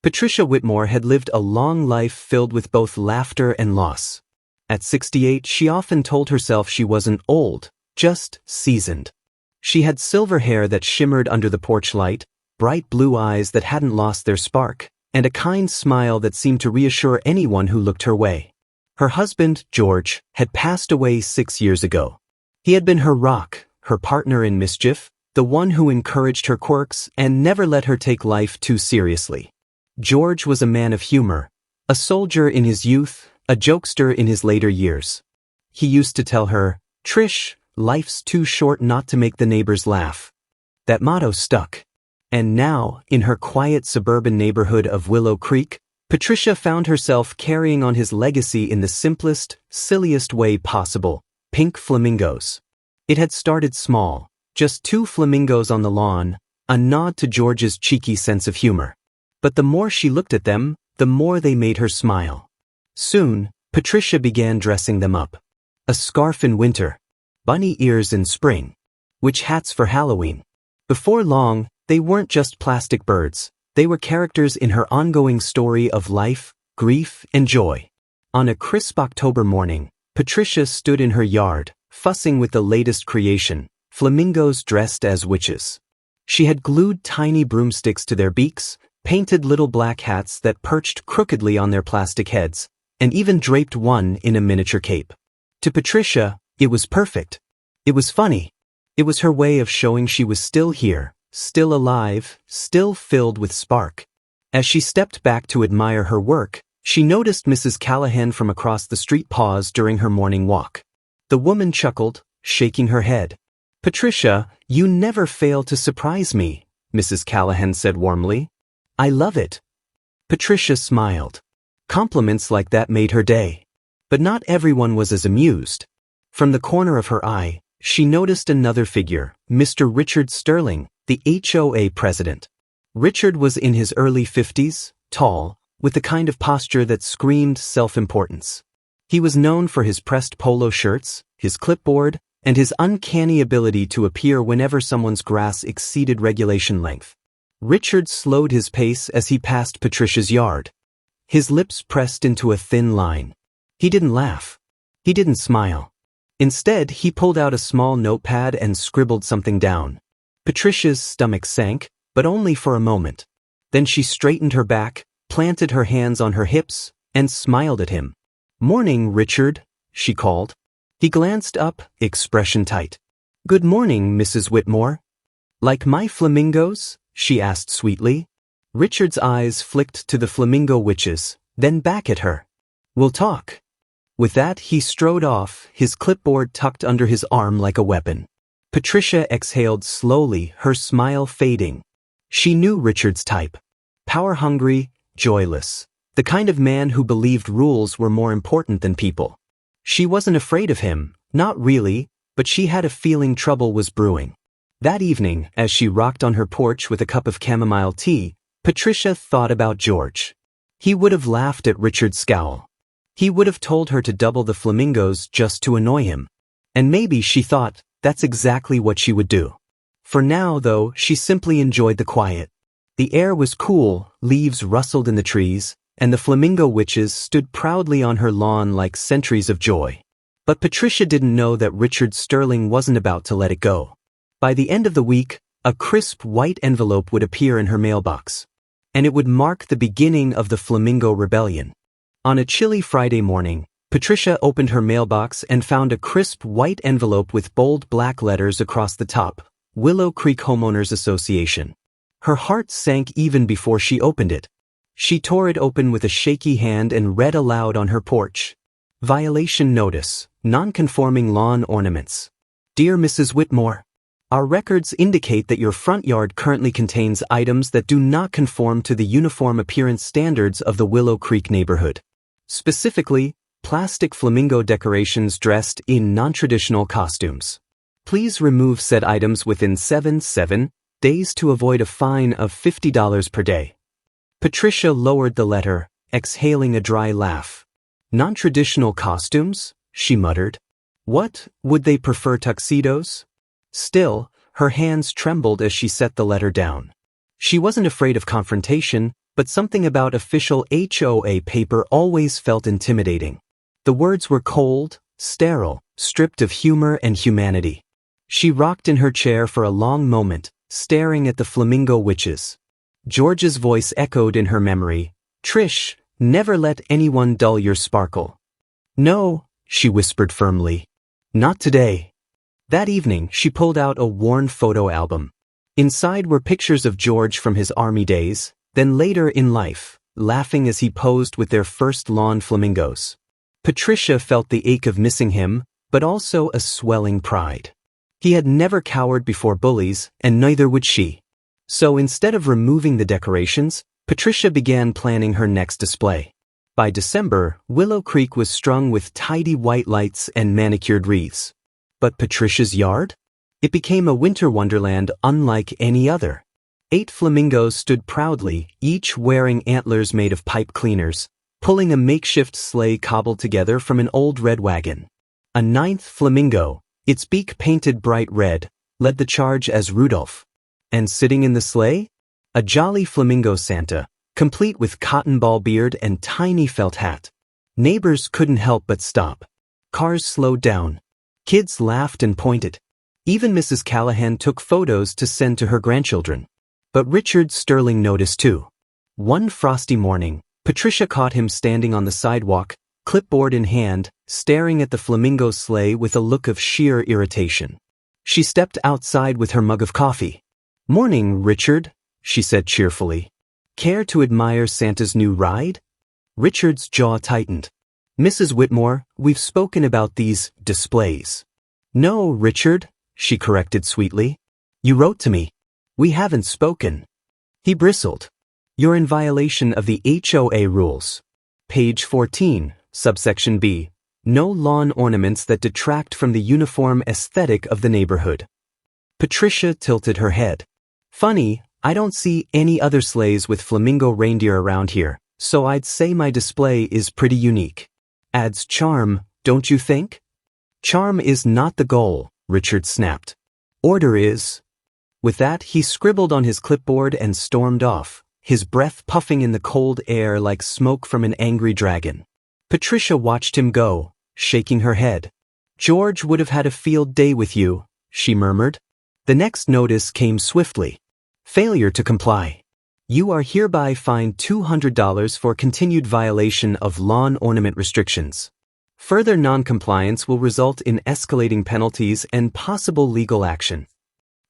Patricia Whitmore had lived a long life filled with both laughter and loss. At 68, she often told herself she wasn't old, just seasoned. She had silver hair that shimmered under the porch light, bright blue eyes that hadn't lost their spark, and a kind smile that seemed to reassure anyone who looked her way. Her husband, George, had passed away 6 years ago. He had been her rock, her partner in mischief, the one who encouraged her quirks and never let her take life too seriously. George was a man of humor, a soldier in his youth, a jokester in his later years. He used to tell her, "Trish, life's too short not to make the neighbors laugh." That motto stuck. And now, in her quiet suburban neighborhood of Willow Creek, Patricia found herself carrying on his legacy in the simplest, silliest way possible: pink flamingos. It had started small, just 2 flamingos on the lawn, a nod to George's cheeky sense of humor. But the more she looked at them, the more they made her smile. Soon, Patricia began dressing them up. A scarf in winter, bunny ears in spring, witch hats for Halloween. Before long, they weren't just plastic birds, they were characters in her ongoing story of life, grief, and joy. On a crisp October morning, Patricia stood in her yard, fussing with the latest creation, flamingos dressed as witches. She had glued tiny broomsticks to their beaks, painted little black hats that perched crookedly on their plastic heads, and even draped one in a miniature cape. To Patricia, it was perfect. It was funny. It was her way of showing she was still here, still alive, still filled with spark. As she stepped back to admire her work, she noticed Mrs. Callahan from across the street pause during her morning walk. The woman chuckled, shaking her head. "Patricia, you never fail to surprise me," Mrs. Callahan said warmly. "I love it." Patricia smiled. Compliments like that made her day. But not everyone was as amused. From the corner of her eye, she noticed another figure, Mr. Richard Sterling, the HOA president. Richard was in his early 50s, tall, with the kind of posture that screamed self-importance. He was known for his pressed polo shirts, his clipboard, and his uncanny ability to appear whenever someone's grass exceeded regulation length. Richard slowed his pace as he passed Patricia's yard. His lips pressed into a thin line. He didn't laugh. He didn't smile. Instead, he pulled out a small notepad and scribbled something down. Patricia's stomach sank, but only for a moment. Then she straightened her back, planted her hands on her hips, and smiled at him. "Morning, Richard," she called. He glanced up, expression tight. "Good morning, Mrs. Whitmore." "Like my flamingos?" she asked sweetly. Richard's eyes flicked to the flamingo witches, then back at her. "We'll talk." With that, he strode off, his clipboard tucked under his arm like a weapon. Patricia exhaled slowly, her smile fading. She knew Richard's type. Power-hungry, joyless. The kind of man who believed rules were more important than people. She wasn't afraid of him, not really, but she had a feeling trouble was brewing. That evening, as she rocked on her porch with a cup of chamomile tea, Patricia thought about George. He would have laughed at Richard's scowl. He would have told her to double the flamingos just to annoy him. And maybe, she thought, that's exactly what she would do. For now, though, she simply enjoyed the quiet. The air was cool, leaves rustled in the trees, and the flamingo witches stood proudly on her lawn like sentries of joy. But Patricia didn't know that Richard Sterling wasn't about to let it go. By the end of the week, a crisp white envelope would appear in her mailbox. And it would mark the beginning of the Flamingo Rebellion. On a chilly Friday morning, Patricia opened her mailbox and found a crisp white envelope with bold black letters across the top, Willow Creek Homeowners Association. Her heart sank even before she opened it. She tore it open with a shaky hand and read aloud on her porch. Violation notice, non-conforming lawn ornaments. Dear Mrs. Whitmore, our records indicate that your front yard currently contains items that do not conform to the uniform appearance standards of the Willow Creek neighborhood. Specifically, plastic flamingo decorations dressed in non-traditional costumes. Please remove said items within 7 days to avoid a fine of $50 per day. Patricia lowered the letter, exhaling a dry laugh. Non-traditional costumes? She muttered. What, would they prefer tuxedos? Still, her hands trembled as she set the letter down. She wasn't afraid of confrontation, but something about official HOA paper always felt intimidating. The words were cold, sterile, stripped of humor and humanity. She rocked in her chair for a long moment, staring at the flamingo witches. George's voice echoed in her memory. "Trish, never let anyone dull your sparkle." "No," she whispered firmly. "Not today." That evening, she pulled out a worn photo album. Inside were pictures of George from his army days, then later in life, laughing as he posed with their first lawn flamingos. Patricia felt the ache of missing him, but also a swelling pride. He had never cowered before bullies, and neither would she. So instead of removing the decorations, Patricia began planning her next display. By December, Willow Creek was strung with tidy white lights and manicured wreaths. But Patricia's yard? It became a winter wonderland unlike any other. 8 flamingos stood proudly, each wearing antlers made of pipe cleaners, pulling a makeshift sleigh cobbled together from an old red wagon. A 9th flamingo, its beak painted bright red, led the charge as Rudolph. And sitting in the sleigh? A jolly flamingo Santa, complete with cotton ball beard and tiny felt hat. Neighbors couldn't help but stop. Cars slowed down. Kids laughed and pointed. Even Mrs. Callahan took photos to send to her grandchildren. But Richard Sterling noticed too. One frosty morning, Patricia caught him standing on the sidewalk, clipboard in hand, staring at the flamingo sleigh with a look of sheer irritation. She stepped outside with her mug of coffee. "Morning, Richard," she said cheerfully. "Care to admire Santa's new ride?" Richard's jaw tightened. "Mrs. Whitmore, we've spoken about these displays." "No, Richard," she corrected sweetly. "You wrote to me. We haven't spoken." He bristled. "You're in violation of the HOA rules. Page 14, subsection B. No lawn ornaments that detract from the uniform aesthetic of the neighborhood." Patricia tilted her head. "Funny, I don't see any other sleighs with flamingo reindeer around here, so I'd say my display is pretty unique. Adds charm, don't you think?" "Charm is not the goal," Richard snapped. "Order is." With that, he scribbled on his clipboard and stormed off, his breath puffing in the cold air like smoke from an angry dragon. Patricia watched him go, shaking her head. "George would have had a field day with you," she murmured. The next notice came swiftly. "Failure to comply. You are hereby fined $200 for continued violation of lawn ornament restrictions. Further noncompliance will result in escalating penalties and possible legal action."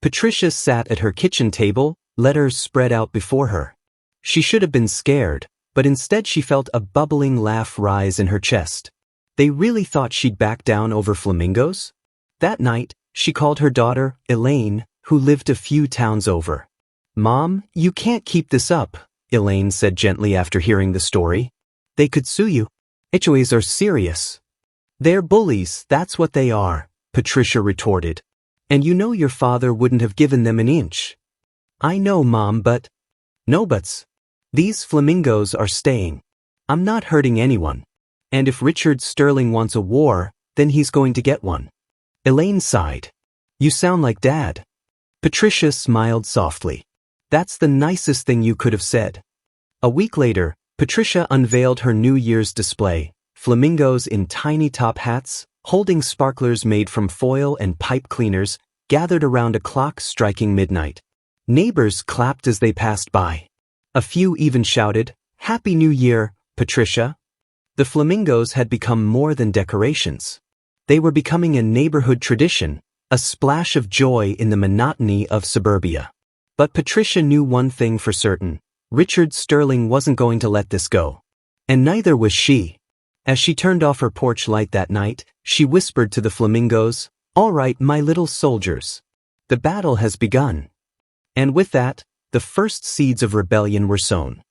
Patricia sat at her kitchen table, letters spread out before her. She should have been scared, but instead she felt a bubbling laugh rise in her chest. They really thought she'd back down over flamingos? That night, she called her daughter, Elaine, who lived a few towns over. "Mom, you can't keep this up," Elaine said gently after hearing the story. "They could sue you. HOAs are serious." "They're bullies, that's what they are," Patricia retorted. "And you know your father wouldn't have given them an inch." "I know, Mom, but—" "No buts. These flamingos are staying. I'm not hurting anyone. And if Richard Sterling wants a war, then he's going to get one." Elaine sighed. "You sound like Dad." Patricia smiled softly. "That's the nicest thing you could have said." A week later, Patricia unveiled her New Year's display, flamingos in tiny top hats, holding sparklers made from foil and pipe cleaners, gathered around a clock striking midnight. Neighbors clapped as they passed by. A few even shouted, "Happy New Year, Patricia." The flamingos had become more than decorations. They were becoming a neighborhood tradition, a splash of joy in the monotony of suburbia. But Patricia knew one thing for certain: Richard Sterling wasn't going to let this go. And neither was she. As she turned off her porch light that night, she whispered to the flamingos, "All right, my little soldiers. The battle has begun." And with that, the first seeds of rebellion were sown.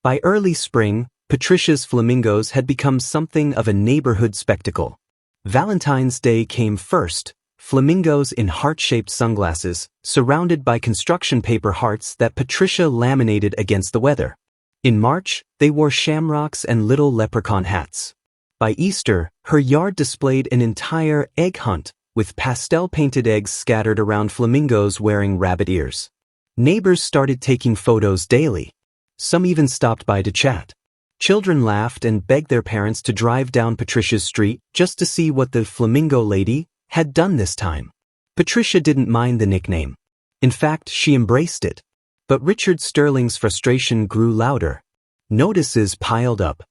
By early spring, Patricia's flamingos had become something of a neighborhood spectacle. Valentine's Day came first, flamingos in heart-shaped sunglasses, surrounded by construction paper hearts that Patricia laminated against the weather. In March, they wore shamrocks and little leprechaun hats. By Easter, her yard displayed an entire egg hunt, with pastel-painted eggs scattered around flamingos wearing rabbit ears. Neighbors started taking photos daily. Some even stopped by to chat. Children laughed and begged their parents to drive down Patricia's street just to see what the Flamingo lady had done this time. Patricia didn't mind the nickname. In fact, she embraced it. But Richard Sterling's frustration grew louder. Notices piled up.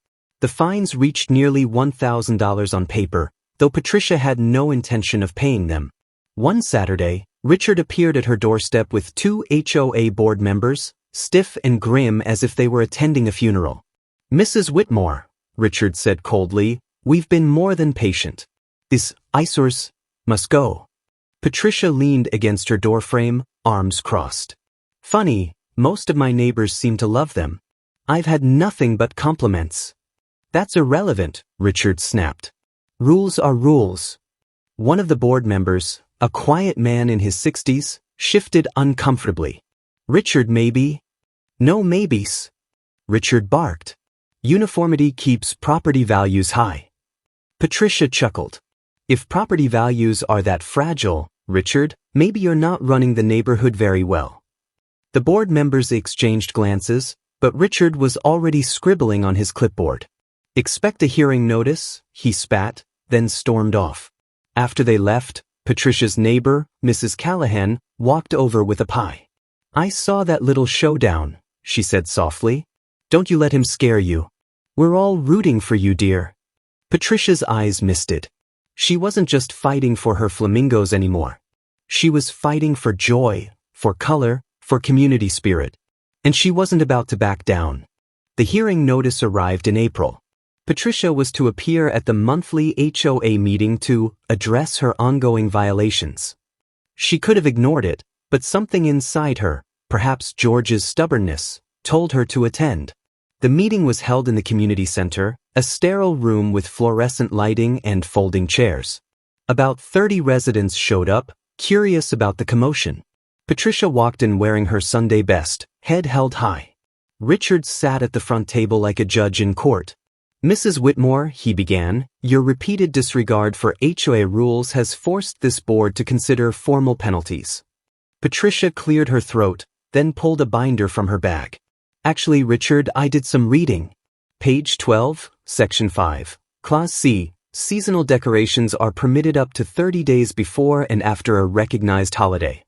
The fines reached nearly $1,000 on paper, though Patricia had no intention of paying them. One Saturday, Richard appeared at her doorstep with 2 HOA board members, stiff and grim as if they were attending a funeral. "Mrs. Whitmore," Richard said coldly, "we've been more than patient. This eyesores must go." Patricia leaned against her doorframe, arms crossed. "Funny, most of my neighbors seem to love them. I've had nothing but compliments." "That's irrelevant," Richard snapped. "Rules are rules." One of the board members, a quiet man in his 60s, shifted uncomfortably. "Richard, maybe?" "No maybes." Richard barked. "Uniformity keeps property values high." Patricia chuckled. "If property values are that fragile, Richard, maybe you're not running the neighborhood very well." The board members exchanged glances, but Richard was already scribbling on his clipboard. "Expect a hearing notice," he spat, then stormed off. After they left, Patricia's neighbor, Mrs. Callahan, walked over with a pie. "I saw that little showdown," she said softly. "Don't you let him scare you. We're all rooting for you, dear." Patricia's eyes misted. She wasn't just fighting for her flamingos anymore. She was fighting for joy, for color, for community spirit. And she wasn't about to back down. The hearing notice arrived in April. Patricia was to appear at the monthly HOA meeting to address her ongoing violations. She could have ignored it, but something inside her, perhaps George's stubbornness, told her to attend. The meeting was held in the community center, a sterile room with fluorescent lighting and folding chairs. About 30 residents showed up, curious about the commotion. Patricia walked in wearing her Sunday best, head held high. Richard sat at the front table like a judge in court. "Mrs. Whitmore," he began, "your repeated disregard for HOA rules has forced this board to consider formal penalties." Patricia cleared her throat, then pulled a binder from her bag. "Actually, Richard, I did some reading. Page 12, Section 5, Clause C, seasonal decorations are permitted up to 30 days before and after a recognized holiday."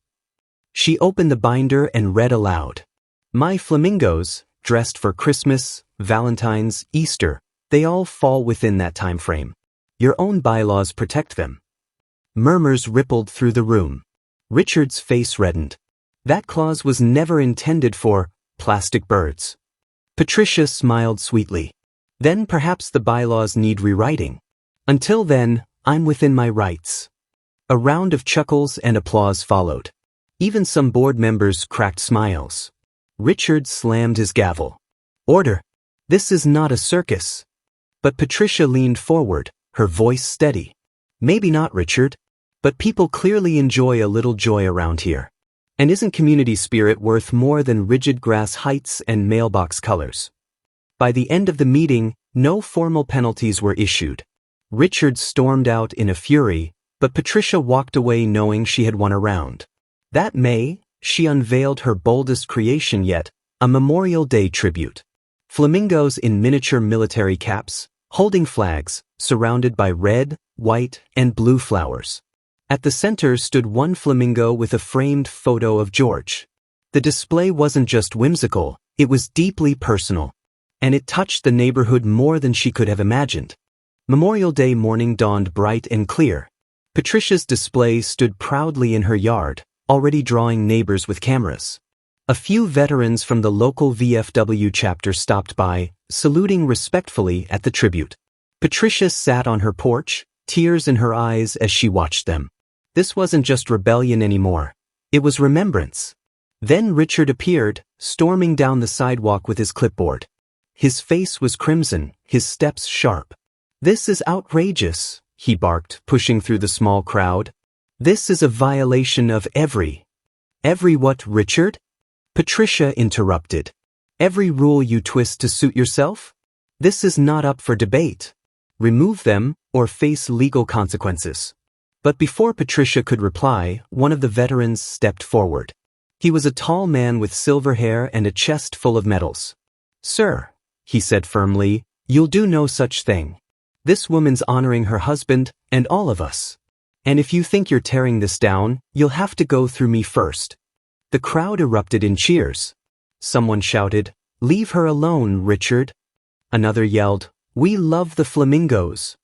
She opened the binder and read aloud. "My flamingos, dressed for Christmas, Valentine's, Easter, they all fall within that time frame. Your own bylaws protect them." Murmurs rippled through the room. Richard's face reddened. That clause was never intended for plastic birds. Patricia smiled sweetly. "Then perhaps the bylaws need rewriting. Until then, I'm within my rights." A round of chuckles and applause followed. Even some board members cracked smiles. Richard slammed his gavel. "Order! This is not a circus." But Patricia leaned forward, her voice steady. "Maybe not, Richard. But people clearly enjoy a little joy around here. And isn't community spirit worth more than rigid grass heights and mailbox colors?" By the end of the meeting, no formal penalties were issued. Richard stormed out in a fury, but Patricia walked away knowing she had won a round. That May, she unveiled her boldest creation yet, a Memorial Day tribute. Flamingos in miniature military caps, holding flags, surrounded by red, white, and blue flowers. At the center stood one flamingo with a framed photo of George. The display wasn't just whimsical, it was deeply personal. And it touched the neighborhood more than she could have imagined. Memorial Day morning dawned bright and clear. Patricia's display stood proudly in her yard, already drawing neighbors with cameras. A few veterans from the local VFW chapter stopped by, saluting respectfully at the tribute. Patricia sat on her porch, tears in her eyes as she watched them. This wasn't just rebellion anymore. It was remembrance. Then Richard appeared, storming down the sidewalk with his clipboard. His face was crimson, his steps sharp. "This is outrageous," he barked, pushing through the small crowd. "This is a violation of every what, Richard?" Patricia interrupted. "Every rule you twist to suit yourself? This is not up for debate. Remove them, or face legal consequences." But before Patricia could reply, one of the veterans stepped forward. He was a tall man with silver hair and a chest full of medals. "Sir," he said firmly, "you'll do no such thing. This woman's honoring her husband and all of us. And if you think you're tearing this down, you'll have to go through me first." The crowd erupted in cheers. Someone shouted, "Leave her alone, Richard." Another yelled, "We love the flamingos."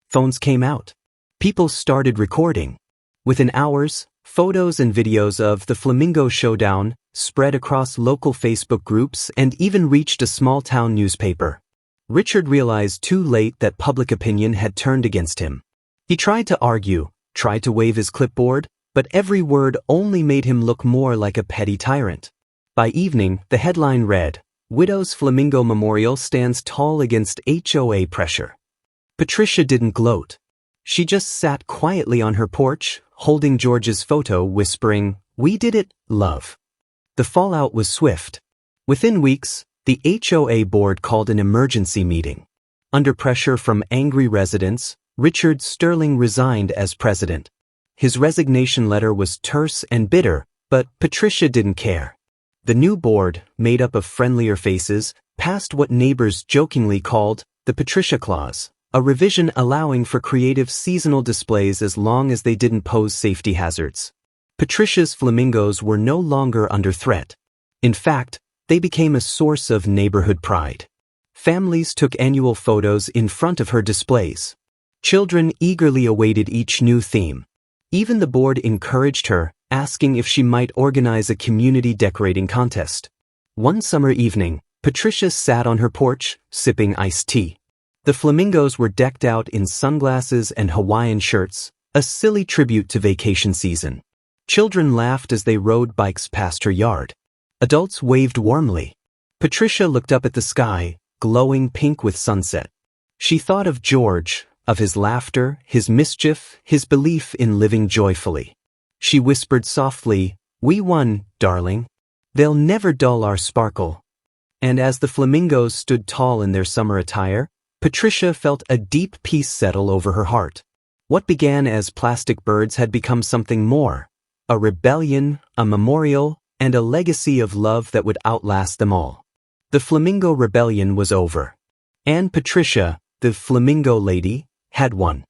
Phones came out. People started recording. Within hours, photos and videos of the Flamingo Showdown spread across local Facebook groups and even reached a small-town newspaper. Richard realized too late that public opinion had turned against him. He tried to argue, tried to wave his clipboard, but every word only made him look more like a petty tyrant. By evening, the headline read, "Widow's Flamingo Memorial stands tall against HOA pressure." Patricia didn't gloat. She just sat quietly on her porch, holding George's photo, whispering, "We did it, love." The fallout was swift. Within weeks, the HOA board called an emergency meeting. Under pressure from angry residents, Richard Sterling resigned as president. His resignation letter was terse and bitter, but Patricia didn't care. The new board, made up of friendlier faces, passed what neighbors jokingly called the Patricia Clause, a revision allowing for creative seasonal displays as long as they didn't pose safety hazards. Patricia's flamingos were no longer under threat. In fact, they became a source of neighborhood pride. Families took annual photos in front of her displays. Children eagerly awaited each new theme. Even the board encouraged her, asking if she might organize a community decorating contest. One summer evening, Patricia sat on her porch, sipping iced tea. The flamingos were decked out in sunglasses and Hawaiian shirts, a silly tribute to vacation season. Children laughed as they rode bikes past her yard. Adults waved warmly. Patricia looked up at the sky, glowing pink with sunset. She thought of George, of his laughter, his mischief, his belief in living joyfully. She whispered softly, "We won, darling. They'll never dull our sparkle." And as the flamingos stood tall in their summer attire, Patricia felt a deep peace settle over her heart. What began as plastic birds had become something more, a rebellion, a memorial, and a legacy of love that would outlast them all. The Flamingo Rebellion was over. And Patricia, the Flamingo Lady, had won.